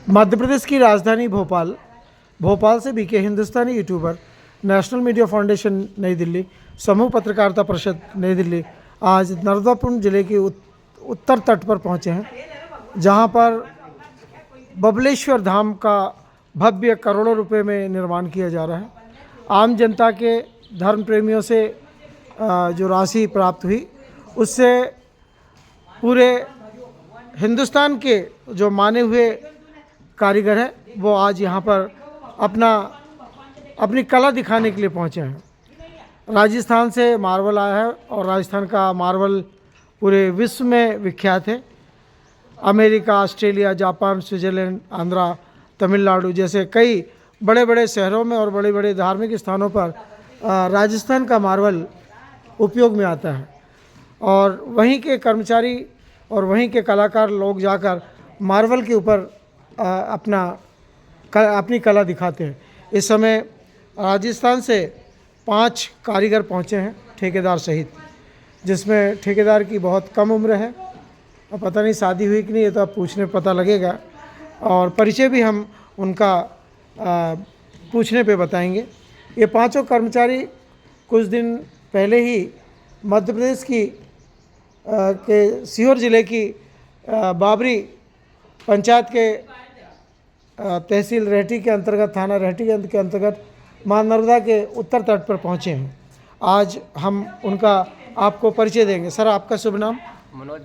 मध्य प्रदेश की राजधानी भोपाल से बीके हिंदुस्तानी यूट्यूबर, नेशनल मीडिया फाउंडेशन नई दिल्ली, समूह पत्रकारिता परिषद नई दिल्ली आज नर्मदापुरम जिले के उत्तर तट पर पहुंचे हैं, जहां पर बबलेश्वर धाम का भव्य करोड़ों रुपए में निर्माण किया जा रहा है। आम जनता के, धर्म प्रेमियों से जो राशि प्राप्त हुई, उससे पूरे हिंदुस्तान के जो माने हुए कारीगर हैं वो आज यहाँ पर अपनी कला दिखाने के लिए पहुँचे हैं। राजस्थान से मार्बल आया है और राजस्थान का मार्बल पूरे विश्व में विख्यात है। America, Australia, Japan, Switzerland, Andhra, Tamil Nadu जैसे कई बड़े बड़े शहरों में और बड़े बड़े धार्मिक स्थानों पर राजस्थान का मार्बल उपयोग में आता है और वहीं के कर्मचारी और वहीं के कलाकार लोग जाकर मार्बल के ऊपर अपनी कला दिखाते हैं। इस समय राजस्थान से 5 कारीगर पहुंचे हैं, ठेकेदार सहित, जिसमें ठेकेदार की बहुत कम उम्र है और पता नहीं शादी हुई कि नहीं, ये तो आप पूछने पता लगेगा और परिचय भी हम उनका पूछने पे बताएंगे। ये 5 कर्मचारी कुछ दिन पहले ही मध्य प्रदेश के सीहोर ज़िले की बाबरी पंचायत के तहसील रहटी के अंतर्गत, थाना रहटी के अंतर्गत मां नर्मदा के उत्तर तट पर पहुंचे हैं। आज हम उनका आपको परिचय देंगे। सर, आपका शुभ नाम? मनोज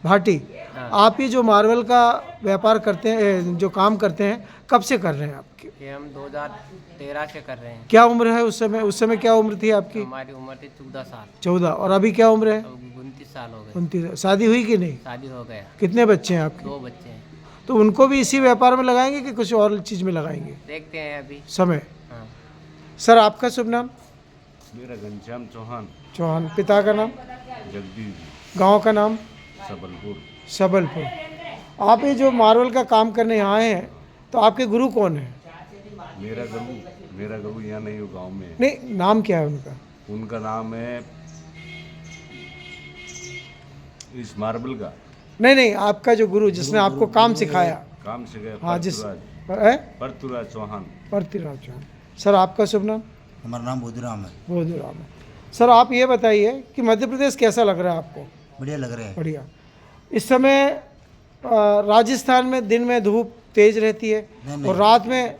भाटी। हाँ। आप ये जो मार्बल का व्यापार करते हैं, जो काम करते हैं, कब से कर रहे हैं आपके? ये हम 2013 से कर रहे हैं। क्या उम्र है उस समय क्या उम्र थी आपकी? हमारी उम्र थी 14 साल। 14। और अभी क्या उम्र है? अब 29 साल हो गए। 29। शादी हुई कि नहीं? शादी हो गया। कितने बच्चे हैं आपके? 2 बच्चे हैं। तो उनको भी इसी व्यापार में लगाएंगे कि कुछ और चीज़ में लगाएंगे? देखते हैं अभी समय। हाँ। सर, आपका शुभ नाम? मेरा घनश्याम चौहान। पिता का नाम? जगदीश। गांव का नाम? सबलपुर। आप ये जो मार्बल का काम करने यहाँ आए हैं, तो आपके गुरु कौन है? मेरा गुरु यहाँ नहीं, गांव में है। नहीं, नाम क्या है उनका? उनका नाम है इस मार्बल का। नहीं, आपका जो गुरु जिसने आपको काम सिखाया। काम सिखाया? हाँ, परतुराज चौहान। परतुराज चौहान। सर, आपका शुभ नाम? हमारा नाम बोधूराम है। बोधूराम है। सर, आप ये बताइए कि मध्य प्रदेश कैसा लग रहा है आपको? बढ़िया लग रहा है। बढ़िया। इस समय राजस्थान में दिन में धूप तेज रहती है और रात में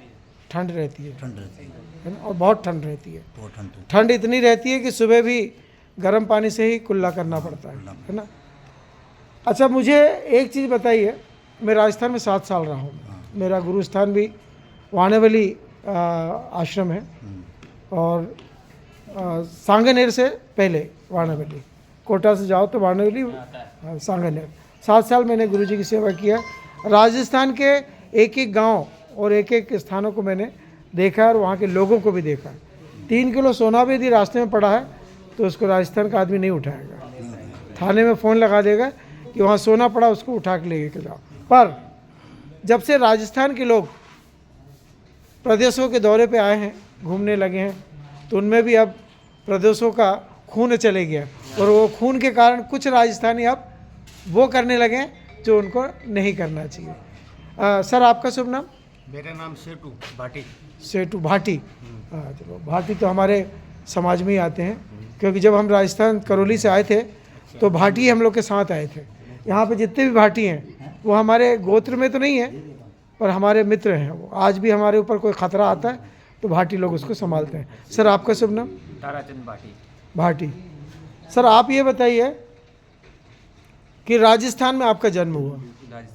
ठंड रहती है, है ना? और बहुत ठंड रहती है। ठंड इतनी रहती है कि सुबह भी गर्म पानी से ही कुल्ला करना पड़ता है ना? अच्छा, मुझे एक चीज़ बताइए। मैं राजस्थान में 7 साल रहा हूँ। मेरा गुरु स्थान भी वाणेवली आश्रम है और सांगनेर से पहले वाणेवली, कोटा से जाओ तो वाणेवली, सांगनेर। 7 साल मैंने गुरुजी की सेवा किया। राजस्थान के एक एक गांव और एक एक स्थानों को मैंने देखा और वहाँ के लोगों को भी देखा। 3 किलो सोना भी यदि रास्ते में पड़ा है तो उसको राजस्थान का आदमी नहीं उठाएगा, थाने में फ़ोन लगा देगा कि वहाँ सोना पड़ा, उसको उठा के लेके जाओ। पर जब से राजस्थान के लोग प्रदेशों के दौरे पे आए हैं, घूमने लगे हैं, तो उनमें भी अब प्रदेशों का खून चले गया और वो खून के कारण कुछ राजस्थानी अब वो करने लगे जो उनको नहीं करना चाहिए। सर, आपका शुभ नाम? मेरा नाम सेठू भाटी। सेठू भाटी। हाँ, चलो, भाटी तो हमारे समाज में ही आते हैं, क्योंकि जब हम राजस्थान करौली से आए थे तो भाटी हम लोग के साथ आए थे। यहाँ पे जितने भी भाटी हैं वो हमारे गोत्र में तो नहीं है, पर हमारे मित्र हैं। वो आज भी हमारे ऊपर कोई ख़तरा आता है तो भाटी लोग उसको संभालते हैं। सर, आपका शुभ नाम? ताराचंद भाटी। सर, आप ये बताइए कि राजस्थान में आपका जन्म हुआ,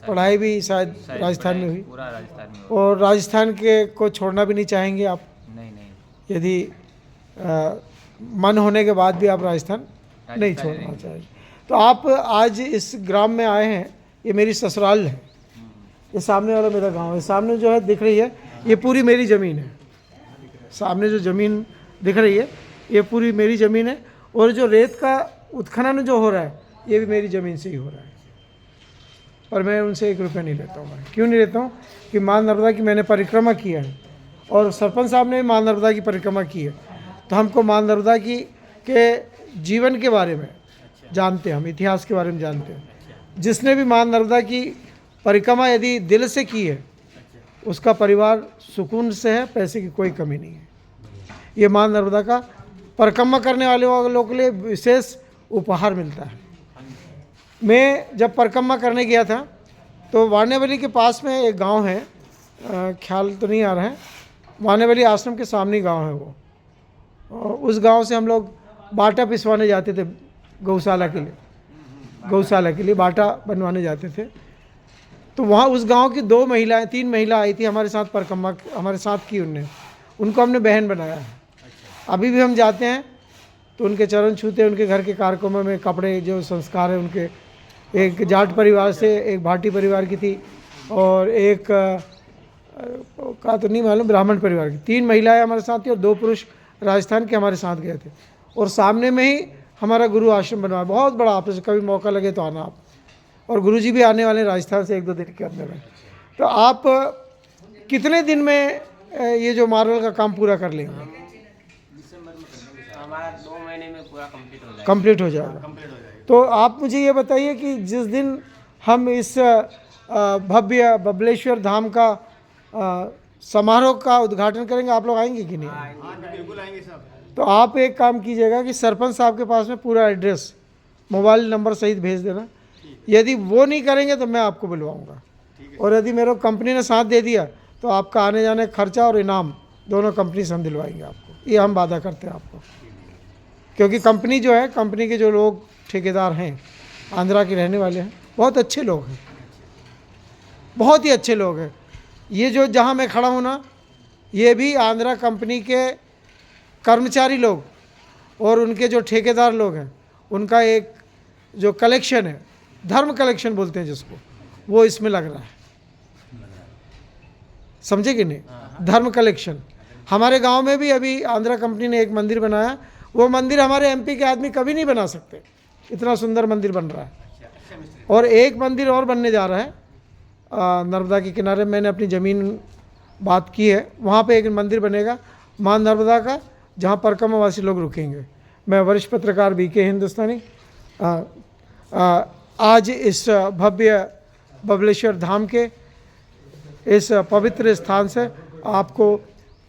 पढ़ाई भी शायद राजस्थान में हुई, पूरा राजस्थान में। और राजस्थान के को छोड़ना भी नहीं चाहेंगे आप? नहीं। यदि मन होने के बाद भी आप राजस्थान नहीं छोड़ना चाहेंगे तो आप आज इस ग्राम में आए हैं। ये मेरी ससुराल है, ये सामने वाला मेरा गांव है। सामने जो है दिख रही है, ये पूरी मेरी ज़मीन है। सामने जो ज़मीन दिख रही है ये पूरी मेरी ज़मीन है, और जो रेत का उत्खनन जो हो रहा है ये भी मेरी ज़मीन से ही हो रहा है। पर मैं उनसे 1 रुपया नहीं लेता हूँ। मैं क्यों नहीं लेता हूँ कि माँ नर्मदा की मैंने परिक्रमा किया है और सरपंच साहब ने माँ नर्मदा की परिक्रमा की है, तो हमको माँ नर्मदा की के जीवन के बारे में, जानते हैं, हम इतिहास के बारे में जानते हैं। जिसने भी माँ नर्मदा की परिक्रमा यदि दिल से की है उसका परिवार सुकून से है, पैसे की कोई कमी नहीं है। ये माँ नर्मदा का परिक्रमा करने वाले लोगों के लिए विशेष उपहार मिलता है। मैं जब परिक्रमा करने गया था तो वानेवली के पास में एक गांव है, ख्याल तो नहीं आ रहा है, वानेवली आश्रम के सामने गांव है वो। और उस गांव से हम लोग बाटा पिसवाने जाते थे गौशाला के लिए बाटा बनवाने जाते थे। तो वहाँ उस गांव की 3 महिला आई थी हमारे साथ परिक्रमा हमारे साथ की उनको हमने बहन बनाया है। अभी भी हम जाते हैं तो उनके चरण छूते हैं, उनके घर के कार्यक्रमों में कपड़े जो संस्कार है उनके, एक जाट परिवार से, एक भाटी परिवार की थी और एक का तो नहीं मालूम ब्राह्मण परिवार की। 3 महिलाएं हमारे साथ थी और 2 पुरुष राजस्थान के हमारे साथ गए थे। और सामने में ही हमारा गुरु आश्रम बनवाया, बहुत बड़ा ऑफिस, कभी मौका लगे तो आना आप। और गुरुजी भी आने वाले राजस्थान से 1-2 दिन के अंदर में। तो आप कितने दिन में ये जो मार्बल का काम पूरा कर लेंगे? हमारा 2 महीने में पूरा कंप्लीट हो जाएगा। तो आप मुझे ये बताइए कि जिस दिन हम इस भव्य बबलेश्वर धाम का समारोह का उद्घाटन करेंगे, आप लोग आएंगे कि नहीं? बिल्कुल आएंगे साहब। तो आप एक काम कीजिएगा कि सरपंच साहब के पास में पूरा एड्रेस, मोबाइल नंबर सहित भेज देना। यदि वो नहीं करेंगे तो मैं आपको बुलवाऊंगा। और यदि मेरे कंपनी ने साथ दे दिया तो आपका आने जाने खर्चा और इनाम दोनों कंपनी से हम दिलवाएंगे आपको, ये हम वादा करते हैं आपको। क्योंकि कंपनी जो है, कंपनी के जो लोग ठेकेदार हैं आंध्रा के रहने वाले हैं, बहुत अच्छे लोग हैं, बहुत ही अच्छे लोग हैं। ये जो जहाँ मैं खड़ा हूँ ना, ये भी आंध्रा कंपनी के कर्मचारी लोग और उनके जो ठेकेदार लोग हैं, उनका एक जो कलेक्शन है, धर्म कलेक्शन बोलते हैं जिसको, वो इसमें लग रहा है। समझे कि नहीं? धर्म कलेक्शन। हमारे गांव में भी अभी आंध्रा कंपनी ने एक मंदिर बनाया, वो मंदिर हमारे एमपी के आदमी कभी नहीं बना सकते, इतना सुंदर मंदिर बन रहा है। और एक मंदिर और बनने जा रहा है नर्मदा के किनारे। मैंने अपनी ज़मीन बात की है, वहाँ पे एक मंदिर बनेगा माँ नर्मदा का, जहाँ परिक्रमावासी लोग रुकेंगे। मैं वरिष्ठ पत्रकार बीके हिंदुस्तानी आज इस भव्य बबलेश्वर धाम के इस पवित्र स्थान से आपको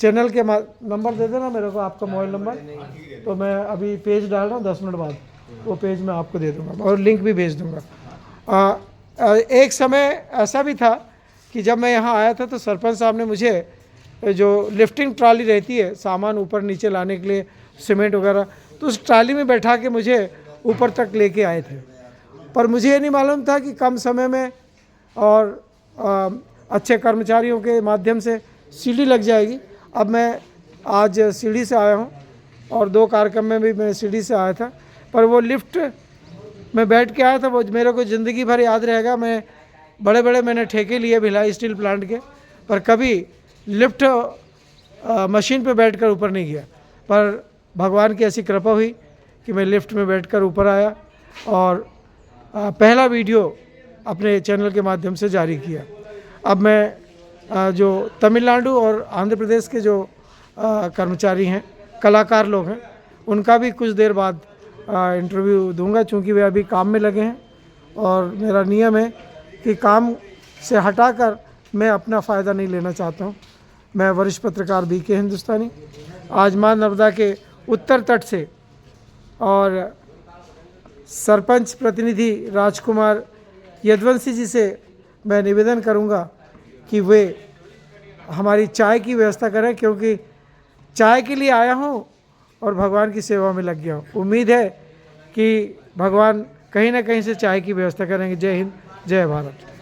चैनल के नंबर दे देना मेरे को, आपका मोबाइल नंबर, तो मैं अभी पेज डाल रहा हूँ, 10 मिनट बाद वो पेज मैं आपको दे दूँगा और लिंक भी भेज दूँगा। एक समय ऐसा भी था कि जब मैं यहाँ आया था तो सरपंच साहब ने मुझे जो लिफ्टिंग ट्रॉली रहती है सामान ऊपर नीचे लाने के लिए, सीमेंट वगैरह, तो उस ट्रॉली में बैठा के मुझे ऊपर तक लेके आए थे। पर मुझे ये नहीं मालूम था कि कम समय में और अच्छे कर्मचारियों के माध्यम से सीढ़ी लग जाएगी। अब मैं आज सीढ़ी से आया हूँ और 2 कार्यक्रम में भी मैं सीढ़ी से आया था, पर वो लिफ्ट में बैठ के आया था, वो मेरे को ज़िंदगी भर याद रहेगा। मैं बड़े मैंने ठेके लिए भिलाई स्टील प्लांट के, पर कभी लिफ्ट मशीन पे बैठकर ऊपर नहीं गया। पर भगवान की ऐसी कृपा हुई कि मैं लिफ्ट में बैठकर ऊपर आया और पहला वीडियो अपने चैनल के माध्यम से जारी किया। अब मैं जो तमिलनाडु और आंध्र प्रदेश के जो कर्मचारी हैं, कलाकार लोग हैं, उनका भी कुछ देर बाद इंटरव्यू दूंगा, चूँकि वे अभी काम में लगे हैं। और मेरा नियम है कि काम से हटाकर मैं अपना फ़ायदा नहीं लेना चाहता हूँ। मैं वरिष्ठ पत्रकार बीके हिंदुस्तानी आज माँ नर्मदा के उत्तर तट से और सरपंच प्रतिनिधि राजकुमार यदवंशी जी से मैं निवेदन करूंगा कि वे हमारी चाय की व्यवस्था करें, क्योंकि चाय के लिए आया हूं और भगवान की सेवा में लग गया हूं। उम्मीद है कि भगवान कहीं ना कहीं से चाय की व्यवस्था करेंगे। जय हिंद, जय भारत।